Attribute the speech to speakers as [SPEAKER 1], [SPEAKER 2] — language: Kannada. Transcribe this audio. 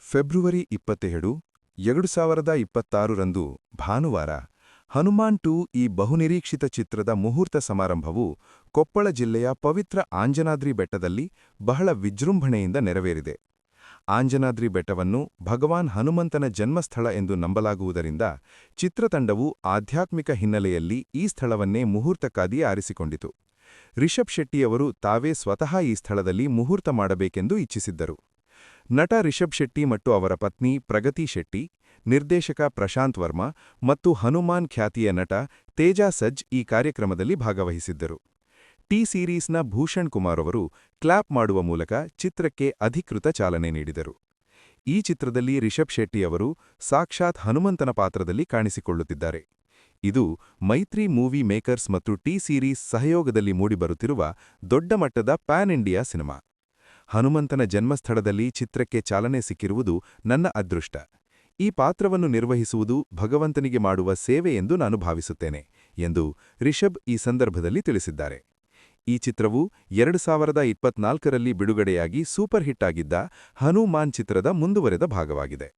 [SPEAKER 1] ಫೆಬ್ರವರಿ 27, 2026ರಂದು ಭಾನುವಾರ ಹನುಮಾನ್ 2 ಈ ಬಹುನಿರೀಕ್ಷಿತ ಚಿತ್ರದ ಮುಹೂರ್ತ ಸಮಾರಂಭವು ಕೊಪ್ಪಳ ಜಿಲ್ಲೆಯ ಪವಿತ್ರ ಆಂಜನಾದ್ರಿ ಬೆಟ್ಟದಲ್ಲಿ ಬಹಳ ವಿಜೃಂಭಣೆಯಿಂದ ನೆರವೇರಿದೆ. ಆಂಜನಾದ್ರಿ ಬೆಟ್ಟವನ್ನು ಭಗವಾನ್ ಹನುಮಂತನ ಜನ್ಮಸ್ಥಳ ಎಂದು ನಂಬಲಾಗುವುದರಿಂದ ಚಿತ್ರತಂಡವು ಆಧ್ಯಾತ್ಮಿಕ ಹಿನ್ನೆಲೆಯಲ್ಲಿ ಈ ಸ್ಥಳವನ್ನೇ ಮುಹೂರ್ತಕ್ಕಾಗಿ ಆರಿಸಿಕೊಂಡಿತು. ರಿಷಬ್ ಶೆಟ್ಟಿಯವರು ತಾವೇ ಸ್ವತಃ ಈ ಸ್ಥಳದಲ್ಲಿ ಮುಹೂರ್ತ ಮಾಡಬೇಕೆಂದು ಇಚ್ಛಿಸಿದ್ದರು. ನಟ ರಿಷಬ್ ಶೆಟ್ಟಿ ಮತ್ತು ಅವರ ಪತ್ನಿ ಪ್ರಗತಿ ಶೆಟ್ಟಿ, ನಿರ್ದೇಶಕ ಪ್ರಶಾಂತ್ ವರ್ಮಾ ಮತ್ತು ಹನುಮಾನ್ ಖ್ಯಾತಿಯ ನಟ ತೇಜಾ ಸಜ್ ಈ ಕಾರ್ಯಕ್ರಮದಲ್ಲಿ ಭಾಗವಹಿಸಿದ್ದರು. ಟಿ ಸೀರೀಸ್ನ ಭೂಷಣ್ ಕುಮಾರ್ ಅವರು ಕ್ಲಾಪ್ ಮಾಡುವ ಮೂಲಕ ಚಿತ್ರಕ್ಕೆ ಅಧಿಕೃತ ಚಾಲನೆ ನೀಡಿದರು. ಈ ಚಿತ್ರದಲ್ಲಿ ರಿಷಬ್ ಶೆಟ್ಟಿಯವರು ಸಾಕ್ಷಾತ್ ಹನುಮಂತನ ಪಾತ್ರದಲ್ಲಿ ಕಾಣಿಸಿಕೊಳ್ಳುತ್ತಿದ್ದಾರೆ. ಇದು ಮೈತ್ರಿ ಮೂವಿ ಮೇಕರ್ಸ್ ಮತ್ತು ಟಿ ಸೀರೀಸ್ ಸಹಯೋಗದಲ್ಲಿ ಮೂಡಿಬರುತ್ತಿರುವ ದೊಡ್ಡ ಮಟ್ಟದ ಪ್ಯಾನ್ ಇಂಡಿಯಾ ಸಿನಿಮಾ. ಹನುಮಂತನ ಜನ್ಮಸ್ಥಳದಲ್ಲಿ ಚಿತ್ರಕ್ಕೆ ಚಾಲನೆ ಸಿಕ್ಕಿರುವುದು ನನ್ನ ಅದೃಷ್ಟ. ಈ ಪಾತ್ರವನ್ನು ನಿರ್ವಹಿಸುವುದು ಭಗವಂತನಿಗೆ ಮಾಡುವ ಸೇವೆ ಎಂದು ನಾನು ಭಾವಿಸುತ್ತೇನೆ ಎಂದು ರಿಷಬ್ ಈ ಸಂದರ್ಭದಲ್ಲಿ ತಿಳಿಸಿದ್ದಾರೆ. ಈ ಚಿತ್ರವು 2024ರಲ್ಲಿ ಬಿಡುಗಡೆಯಾಗಿ ಸೂಪರ್ ಹಿಟ್ ಆಗಿದ್ದ ಹನುಮಾನ್ ಚಿತ್ರದ ಮುಂದುವರೆದ ಭಾಗವಾಗಿದೆ.